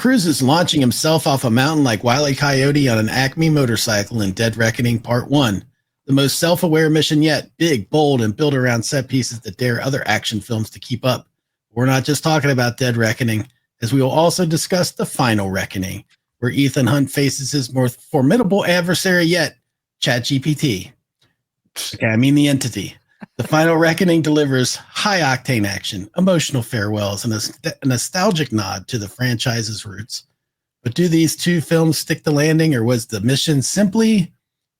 Cruise is launching himself off a mountain like Wile E. Coyote on an ACME motorcycle in Dead Reckoning Part 1. The most self-aware mission yet, big, bold, and built around set pieces that dare other action films to keep up. We're not just talking about Dead Reckoning, as we will also discuss The Final Reckoning, where Ethan Hunt faces his most formidable adversary yet, ChatGPT. Okay, I mean the entity. The Final Reckoning delivers high-octane action, emotional farewells, and a nostalgic nod to the franchise's roots. But do these two films stick the landing, or was the mission simply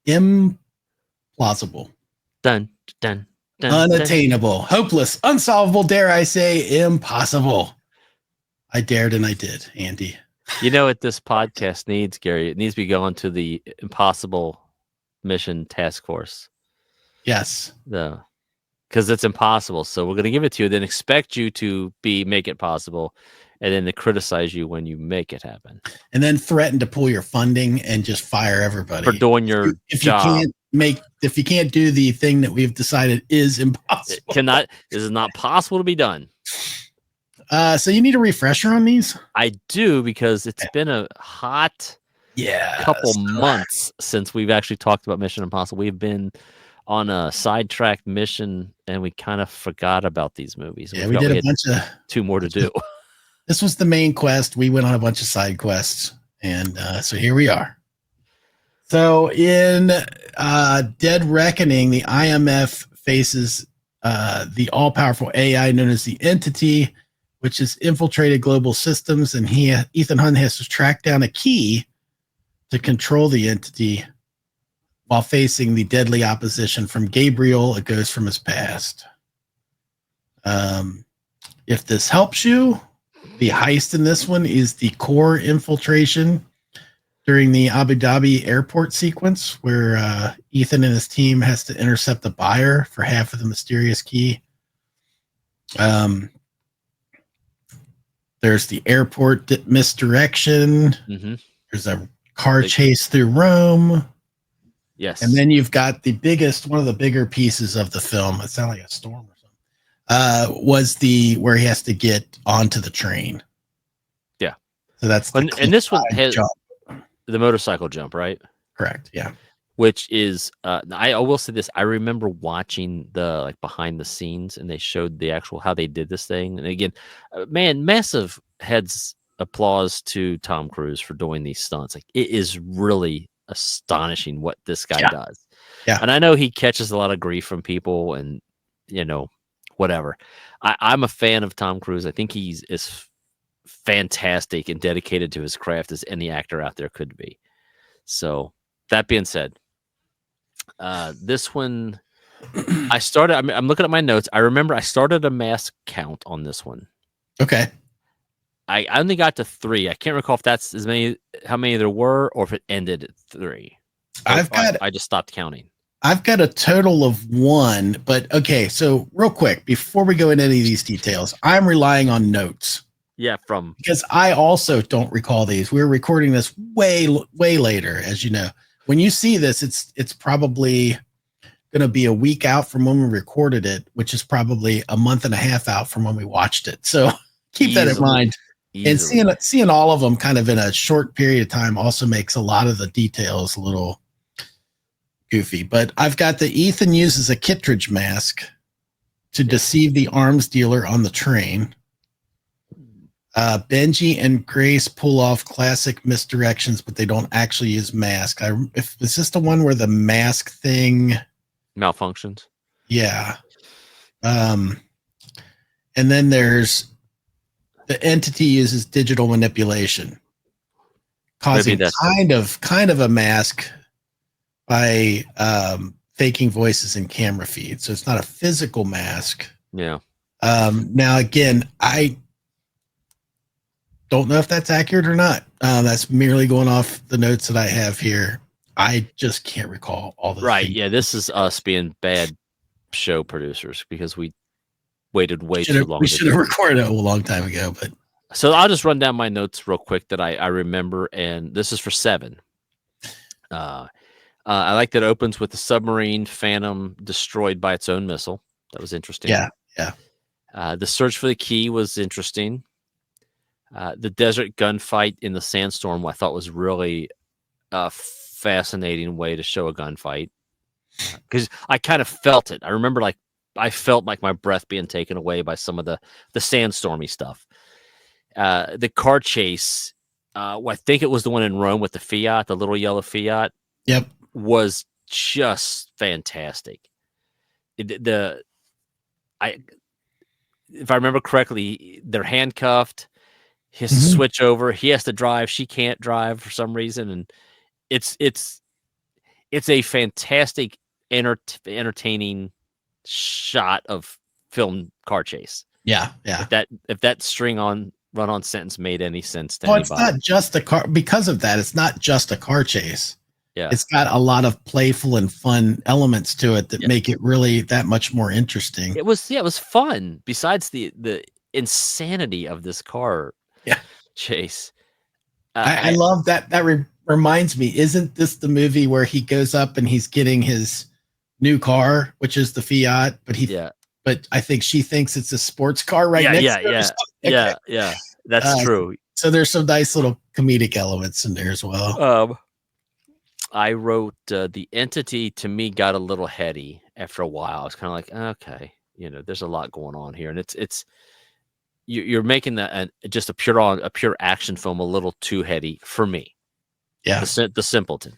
implausible? Dun, dun, dun, unattainable, hopeless, unsolvable, dare I say, impossible. I dared and I did, Andy. You know what this podcast needs, Gary? It needs to be going to the Impossible Mission Task Force. Yes. Because it's impossible. So we're going to give it to you, then expect you to make it possible, and then to criticize you when you make it happen. And then threaten to pull your funding and just fire everybody. For doing your job. If you can't do the thing that we've decided is impossible. This is not possible to be done. So you need a refresher on these? I do, because it's been a hot couple months since we've actually talked about Mission Impossible. We've been on a sidetracked mission, and we kind of forgot about these movies. Yeah, we did a bunch of 2 more to do. This was the main quest. We went on a bunch of side quests, and so here we are. So in Dead Reckoning, the IMF faces the all-powerful AI known as the Entity, which has infiltrated global systems, and Ethan Hunt has to track down a key to control the Entity while facing the deadly opposition from Gabriel, a ghost from his past. If this helps you, the heist in this one is the core infiltration during the Abu Dhabi airport sequence, where Ethan and his team has to intercept the buyer for half of the mysterious key. There's the airport misdirection. Mm-hmm. There's a car chase through Rome. Yes. And then you've got one of the bigger pieces of the film. It sounded like a storm or something. Was where he has to get onto the train. Yeah. So that's and this one has the motorcycle jump, right? Correct. Yeah. Which is I will say this. I remember watching the behind the scenes, and they showed the actual how they did this thing. And again, man, massive heads applause to Tom Cruise for doing these stunts. It is really astonishing what this guy does. Yeah. And I know he catches a lot of grief from people, and whatever. I'm a fan of Tom Cruise. I think he's as fantastic and dedicated to his craft as any actor out there could be. So that being said, this one, I'm looking at my notes. I remember I started a mask count on this one. Okay. I only got to 3. I can't recall if that's how many there were, or if it ended at 3. I just stopped counting. I've got a total of 1, but okay. So real quick, before we go into any of these details, I'm relying on notes. Yeah, because I also don't recall these. We're recording this way later, as you know. When you see this, it's probably going to be a week out from when we recorded it, which is probably a month and a half out from when we watched it. So keep that in mind. And seeing all of them kind of in a short period of time also makes a lot of the details a little goofy. But I've got the Ethan uses a Kittredge mask to deceive the arms dealer on the train. Benji and Grace pull off classic misdirections, but they don't actually use mask. Is this the one where the mask thing malfunctions? Yeah. And then there's the Entity uses digital manipulation, causing kind of a mask by faking voices and camera feeds. So it's not a physical mask. Yeah. Now again, I don't know if that's accurate or not. That's merely going off the notes that I have here. I just can't recall all the right. things. Yeah, this is us being bad show producers because we waited way too long. We should have recorded it a long time ago. But so I'll just run down my notes real quick that I remember, and this is for 7. I like that it opens with the submarine Phantom destroyed by its own missile. That was interesting. Yeah. The search for the key was interesting. The desert gunfight in the sandstorm I thought was really a fascinating way to show a gunfight, because I kind of felt it. I remember I felt like my breath being taken away by some of the sandstormy stuff. The car chase, well, I think it was the one in Rome with the Fiat, the little yellow Fiat, Yep. was just fantastic. If I remember correctly, they're handcuffed. He has to switch over. He has to drive. She can't drive for some reason, and it's a fantastic, entertaining shot of film car chase. Yeah. Yeah. If that run on sentence made any sense to Well, anybody. it's not just a car. Because of that, it's not just a car chase. Yeah. It's got a lot of playful and fun elements to it that make it really that much more interesting. It was fun. Besides the insanity of this car chase. I love that. That reminds me, isn't this the movie where he goes up and he's getting his new car, which is the Fiat, but I think she thinks it's a sports car next to her. Yeah. That's true. So there's some nice little comedic elements in there as well. I wrote the entity to me got a little heady after a while. I was kind of like, okay, there's a lot going on here, and it's you're making that just a pure action film a little too heady for me. Yeah, the simpleton.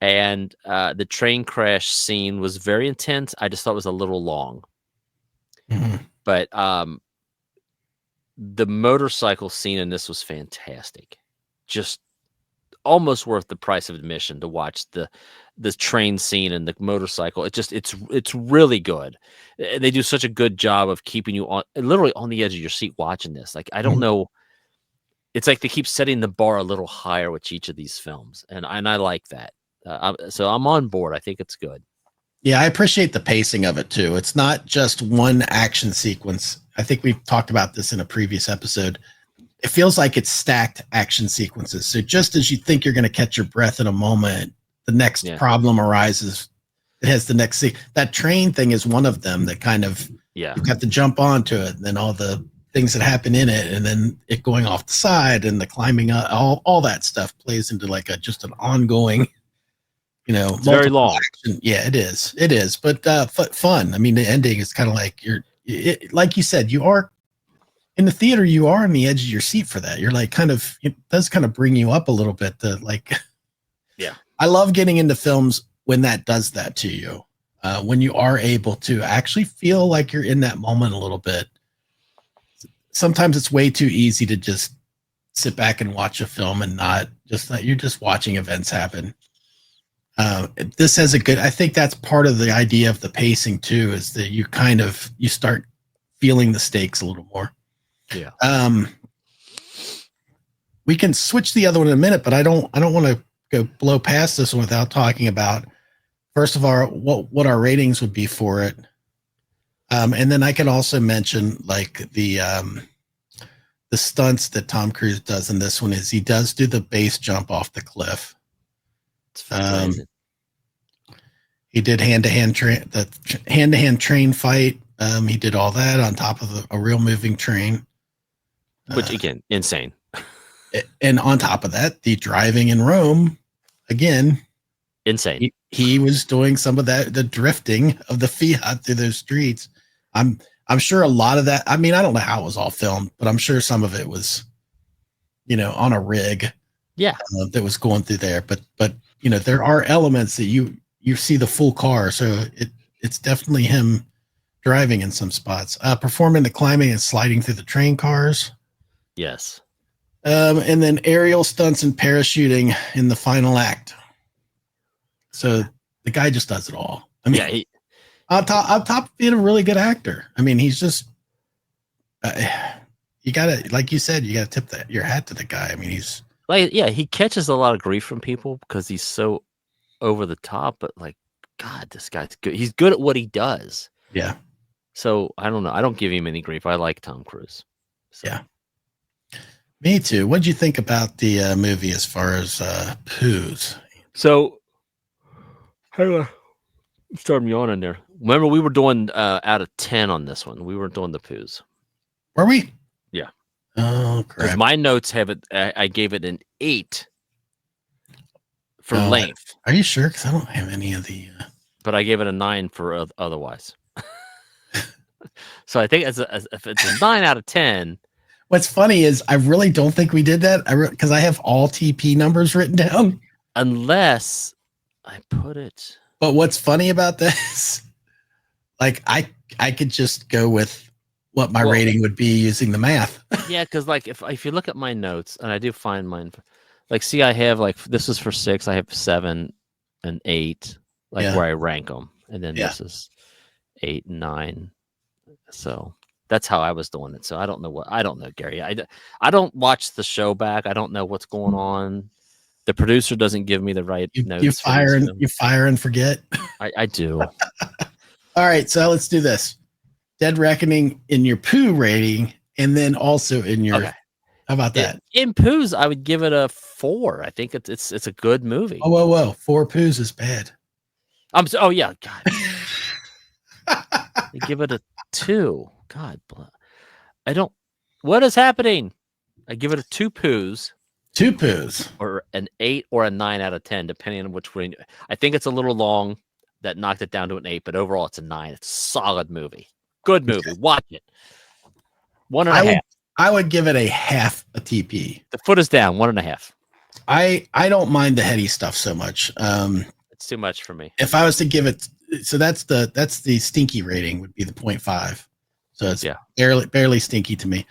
And the train crash scene was very intense. I just thought it was a little long. Mm-hmm. But the motorcycle scene in this was fantastic. Just almost worth the price of admission to watch the train scene and the motorcycle. It's really good. They do such a good job of keeping you literally on the edge of your seat watching this. Like, I don't know. It's like they keep setting the bar a little higher with each of these films, and I like that. So I'm on board. I think it's good. Yeah, I appreciate the pacing of it too. It's not just one action sequence. I think we've talked about this in a previous episode. It feels like it's stacked action sequences. So just as you think you're going to catch your breath in a moment, the next problem arises. It has the next scene. That train thing is one of them that kind of, you've got to jump onto it, and then all the things that happen in it, and then it going off the side and the climbing up, all that stuff plays into like just an ongoing, it's very long. Action. Yeah, it is, but fun. I mean, the ending is kind of like like you said, you are in the theater, you are on the edge of your seat for that. You're like it does kind of bring you up a little bit to like, I love getting into films when that does that to you, when you are able to actually feel like you're in that moment a little bit. Sometimes it's way too easy to just sit back and watch a film and not just that you're just watching events happen. This has I think that's part of the idea of the pacing too, is that you start feeling the stakes a little more. Yeah. We can switch the other one in a minute, but I don't want to go blow past this one without talking about, first of all, what our ratings would be for it. And then I can also mention like the stunts that Tom Cruise does in this one is he does do the base jump off the cliff. He did hand-to-hand train fight. He did all that on top of a real moving train. Which again, insane. And on top of that, the driving in Rome, again, insane. He was doing some of that, the drifting of the Fiat through those streets. I'm sure a lot of that. I mean, I don't know how it was all filmed, but I'm sure some of it was, on a rig. Yeah, that was going through there. But there are elements that you see the full car, so it's definitely him driving in some spots, performing the climbing and sliding through the train cars. Yes. And then aerial stunts and parachuting in the final act. So the guy just does it all. I mean, on top of being a really good actor. I mean, he's just, you gotta, like you said, you gotta tip your hat to the guy. I mean, he's he catches a lot of grief from people because he's so over the top, but like, God, this guy's good. He's good at what he does. Yeah. So I don't know. I don't give him any grief. I like Tom Cruise. So. Yeah. Me too. What'd you think about the movie as far as poos? So, started me on in there. Remember, we were doing out of 10 on this one. We weren't doing the poos. Were we? Yeah. Oh Because crap! my notes have it. I gave it an 8 for length, Are you sure? Because I don't have any of the. but I gave it a 9 for otherwise. So I think if it's a 9 out of 10. What's funny is I really don't think we did that. Because I have all TP numbers written down. Unless I put it. But what's funny about this? Like I could just go with what my rating would be using the math. Yeah, because like if you look at my notes, and I do find mine, like see, I have like this is for 6. I have 7 and 8, like where I rank them, and then this is 8 and 9. So that's how I was doing it. So I don't know, Gary. I don't watch the show back. I don't know what's going on. The producer doesn't give me the right notes. You fire and forget. I do. All right, so let's do this. Dead Reckoning in your poo rating, and then also in your. Okay. How about that? In poos, I would give it a 4. I think it's a good movie. Oh, whoa. 4 poos is bad. Oh yeah, God. I give it a 2. God, I don't. What is happening? I give it a 2 poos. 2 poos, or an 8 or a 9 out of 10, depending on which range. I think it's a little long. That knocked it down to an 8, but overall it's a 9. It's a solid movie. Good movie. Okay. Watch it. 1.5. I would give it a half a TP. The foot is down. 1.5. I don't mind the heady stuff so much. It's too much for me. If I was to give it, so that's the stinky rating would be the 0.5. So it's barely stinky to me,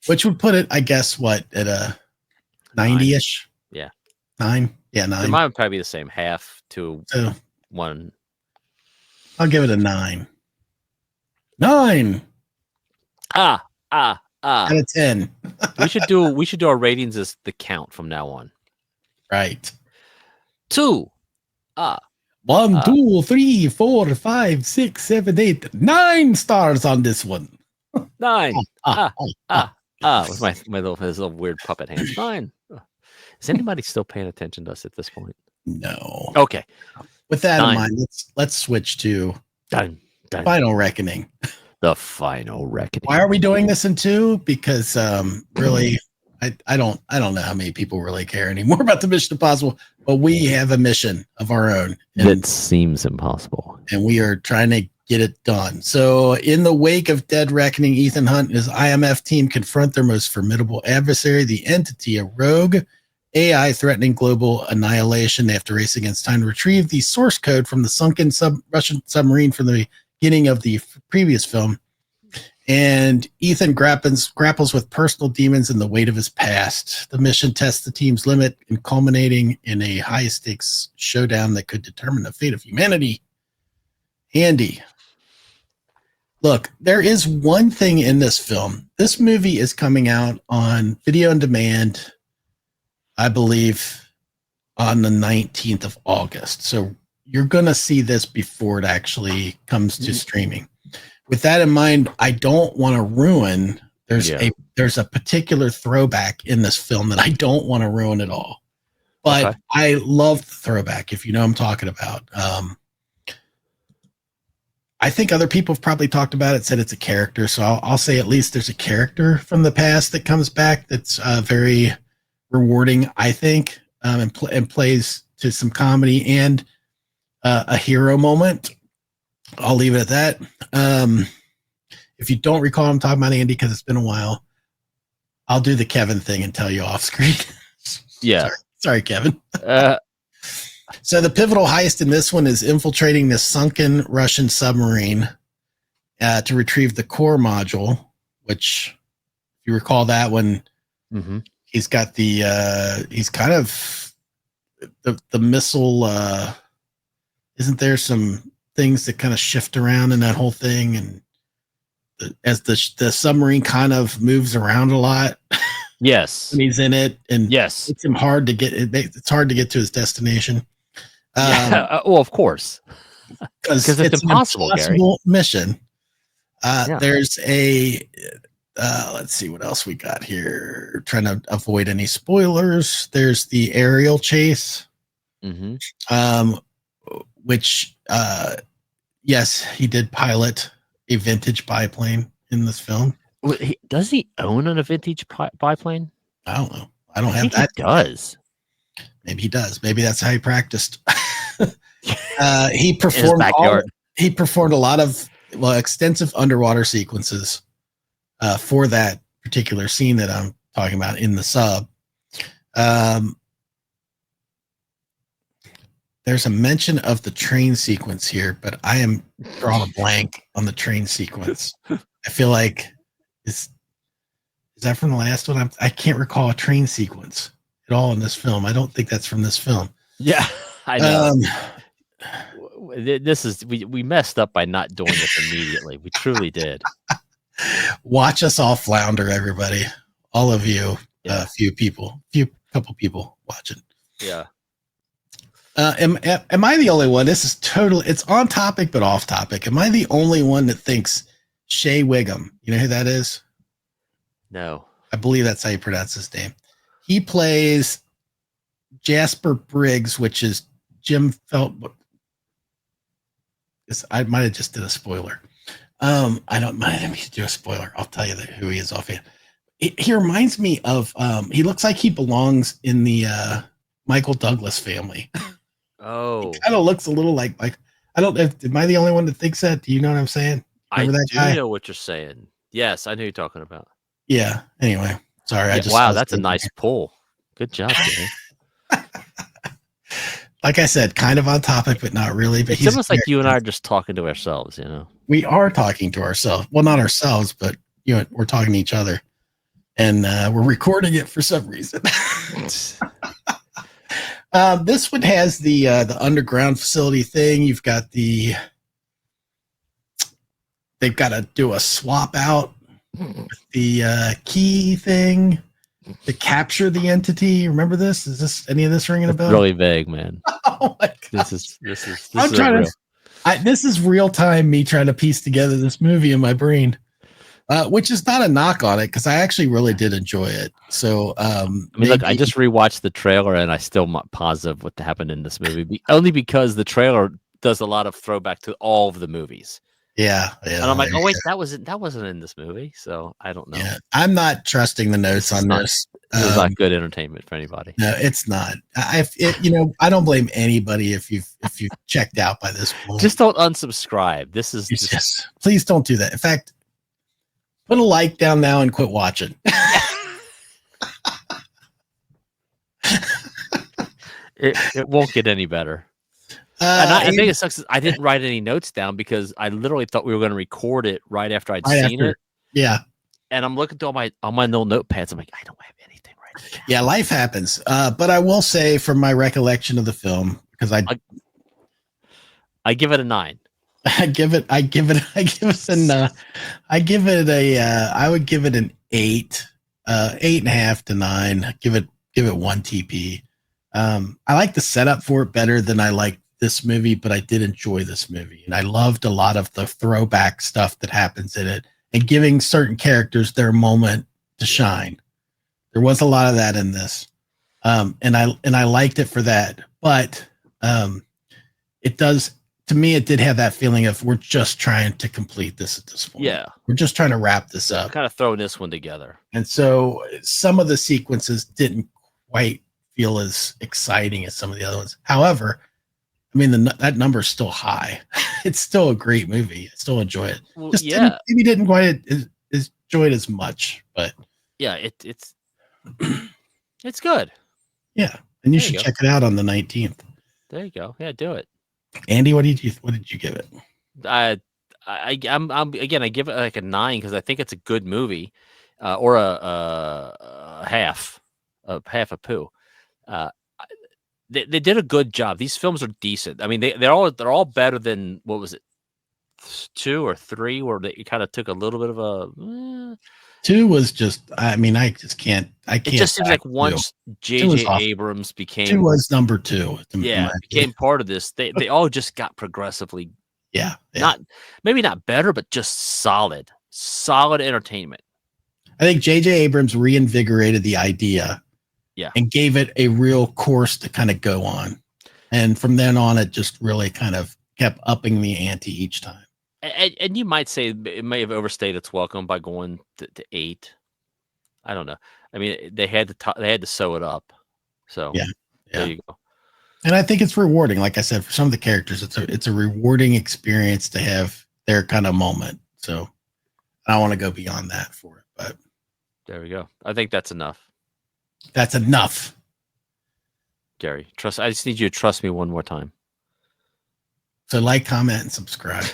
which would put it, I guess, what at a 90-ish. Yeah. 9. Yeah, 9. So mine would probably be the same, half to 1. I'll give it a 9. 9. Out of 10. we should do our ratings as the count from now on. Right. 2. 1, 2, 3, 4, 5, 6, 7, 8, 9 stars on this one. 9. With my little weird puppet hands. 9. Is anybody still paying attention to us at this point? No. Okay. With that in mind, let's switch to Final Reckoning. The Final Reckoning. Why are we doing this in 2? Because really, I don't know how many people really care anymore about the Mission Impossible, but we have a mission of our own. It seems impossible. And we are trying to get it done. So in the wake of Dead Reckoning, Ethan Hunt and his IMF team confront their most formidable adversary, the Entity, a rogue AI threatening global annihilation. They have to race against time to retrieve the source code from the sunken Russian submarine from the beginning of the previous film. And Ethan grapples with personal demons and the weight of his past. The mission tests the team's limit and culminating in a high-stakes showdown that could determine the fate of humanity. Andy, look, there is one thing in this film. This movie is coming out on video on demand, I believe, on the 19th of August. So you're going to see this before it actually comes to streaming. With that in mind, I don't want to ruin. There's a particular throwback in this film that I don't want to ruin at all. But I love the throwback, if you know what I'm talking about. I think other people have probably talked about it, said it's a character. So I'll say at least there's a character from the past that comes back that's very rewarding, I think, and plays to some comedy and a hero moment. I'll leave it at that. If you don't recall, I'm talking about Andy because it's been a while. I'll do the Kevin thing and tell you off screen. Yeah. Sorry, Kevin. So the pivotal heist in this one is infiltrating this sunken Russian submarine to retrieve the core module, which, if you recall that one, he's got he's kind of the missile. Isn't there some things that kind of shift around in that whole thing? And as the submarine kind of moves around a lot. Yes. When he's in it. And yes, it's hard to get it's hard to get to his destination. Well, of course. Because it's impossible, Gary. Mission. There's a let's see what else we got here. Trying to avoid any spoilers. There's the aerial chase. Which yes, he did pilot a vintage biplane in this film. Does he own a vintage biplane? I don't know. I don't I have think that. he does. Maybe he does. Maybe that's how he practiced. He In his performed backyard. he performed a lot of extensive underwater sequences for that particular scene that I'm talking about in the sub. There's a mention of the train sequence here, but I am drawing a blank on the train sequence. I feel like is that from the last one? I can't recall a train sequence at all in this film. I don't think that's from this film. Yeah, I know. This is we messed up by not doing this immediately. We truly did. Watch us all flounder, everybody. All of you, Yeah. couple people watching. Yeah. Am I the only one? This is it's on topic but off topic. Am I the only one that thinks Shea Wiggum? You know who that is? No. I believe that's how you pronounce his name. He plays Jasper Briggs, which is Jim Felt. I might have just did a spoiler. I don't mind me to do a spoiler. I'll tell you who he is offhand. He reminds me of. He looks like he belongs in the Michael Douglas family. Oh, He kind of looks a little like I don't know. Am I the only one that thinks that? Do you know what I'm saying? Remember that guy? I know what you're saying. Yes, I know you're talking about. Yeah. Anyway, sorry. Yeah, wow, that's a nice pull. Good job, Jimmy. Like I said, kind of on topic, but not really. But it's almost like you and I are just talking to ourselves, you know. We are talking to ourselves. Well, not ourselves, but we're talking to each other, and we're recording it for some reason. This one has the underground facility thing. You've got they've got to do a swap out with the key thing to capture the entity. Remember this? Is this any of this ringing a bell? Really vague, man. Oh my God. This is I'm trying to. This is real time me trying to piece together this movie in my brain, which is not a knock on it because I actually really did enjoy it. So, look, I just rewatched the trailer and I still not positive what happened in this movie, only because the trailer does a lot of throwback to all of the movies. Yeah. And I'm like, oh wait, that wasn't in this movie, so I don't know. Yeah, I'm not trusting the notes on this. It's not good entertainment for anybody. No, it's not. I don't blame anybody if you've checked out by this point. Just don't unsubscribe. This is please don't do that. In fact, put a like down now and quit watching. It won't get any better. And I think it sucks. I didn't write any notes down because I literally thought we were going to record it right after I'd seen it. Yeah. And I'm looking through all my little notepads. I'm like, I don't have anything right now. Yeah, life happens. But I will say, from my recollection of the film, because I give it a 9. I would give it an 8, 8.5 to 9. Give it 1 TP. I like the setup for it better than I like this movie, but I did enjoy this movie, and I loved a lot of the throwback stuff that happens in it and giving certain characters their moment to shine. There was a lot of that in this. And I liked it for that, but it does, to me, it did have that feeling of we're just trying to complete this at this point. Yeah. We're just trying to wrap this up. Kind of throwing this one together. And so some of the sequences didn't quite feel as exciting as some of the other ones. However, I mean, that number is still high. It's still a great movie. I still enjoy it. Well, just maybe didn't quite enjoy it as much, but yeah, it's good. Yeah, and you should check it out on the 19th. There you go. Yeah, do it. Andy, what did you give it? I'm again, I give it like a 9 because I think it's a good movie, or a half a poo. They did a good job. These films are decent. I mean, they're all better than, what was it, 2 or 3, where they kind of took a little bit of a. 2 was just. I mean, I can't. It just seems like once J.J. Abrams became. 2 was number 2. Yeah, became part of this. They all just got progressively. Yeah. Maybe not better, but just solid entertainment. I think J.J. Abrams reinvigorated the idea. Yeah. And gave it a real course to kind of go on. And from then on, it just really kind of kept upping the ante each time. And you might say it may have overstayed its welcome by going to 8. I don't know. I mean, they had to sew it up. So Yeah. there you go. And I think it's rewarding. Like I said, for some of the characters, it's a rewarding experience to have their kind of moment. So I don't want to go beyond that for it, but there we go. I think that's enough. That's enough. Gary, I just need you to trust me one more time. So like, comment, and subscribe.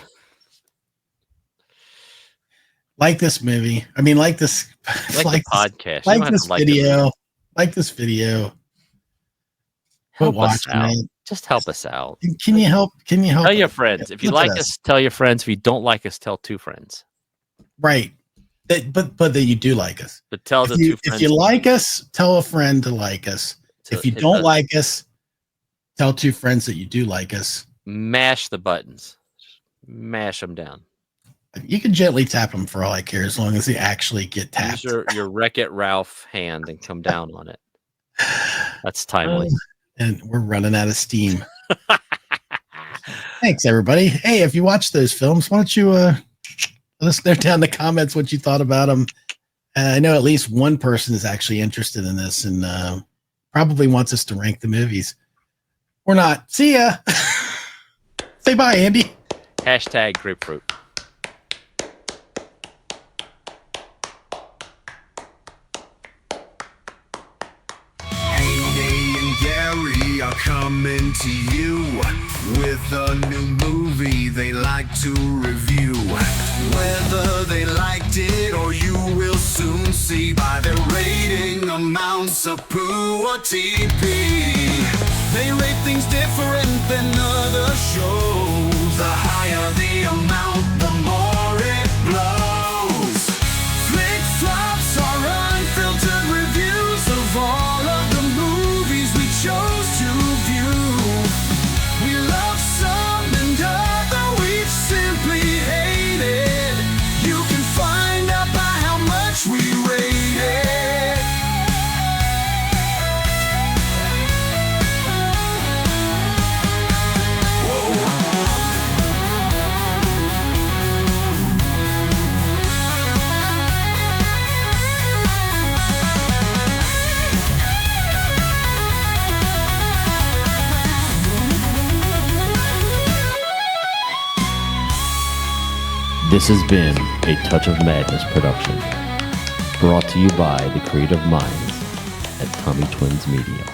Like this movie. I mean, like this. Like the podcast. Like this video. Like this video. Help us out. Just help us out. Can you help? Tell your friends. If you like us, tell your friends. If you don't like us, tell 2 friends. Right. But that you do like us. But tell the 2 friends. If you like us, tell a friend to like us. If you don't like us, tell 2 friends that you do like us. Mash the buttons. Mash them down. You can gently tap them for all I care, as long as they actually get tapped. Use your Wreck-It Ralph hand and come down on it. That's timely. And we're running out of steam. Thanks, everybody. Hey, if you watch those films, why don't you let us know down in the comments what you thought about them. I know at least one person is actually interested in this and probably wants us to rank the movies. Or not. See ya. Say bye, Andy. # grapefruit. Coming to you with a new movie they like to review. Whether they liked it or you will soon see by their rating amounts of poo or TP. They rate things different than other shows. The higher the amount, the more it blows. Flick flops are unfiltered reviews of all of the movies we chose to view. We love some and other we've simply hated. You can find out by how much we rate it. This has been a Touch of Madness production, brought to you by the creative minds at Tommy Twins Media.